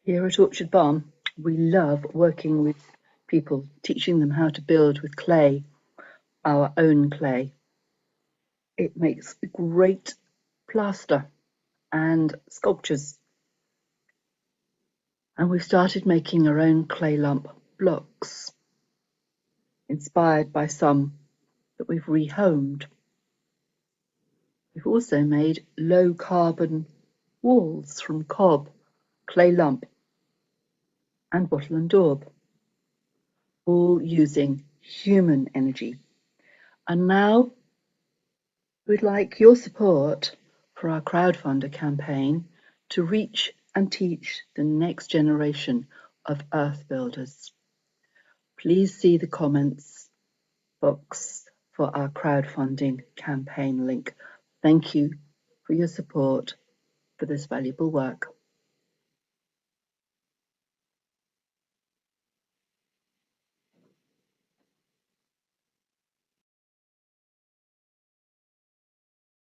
Here at Orchard Barn, we love working with people, teaching them how to build with clay, our own clay. It makes great plaster and sculptures. And we started making our own clay lump blocks, inspired by some that we've rehomed. We've also made low carbon walls from cob, clay lump, and wattle and daub, all using human energy. And now we'd like your support for our crowdfunder campaign to reach and teach the next generation of earth builders. Please see the comments box for our crowdfunding campaign link. Thank you for your support for this valuable work.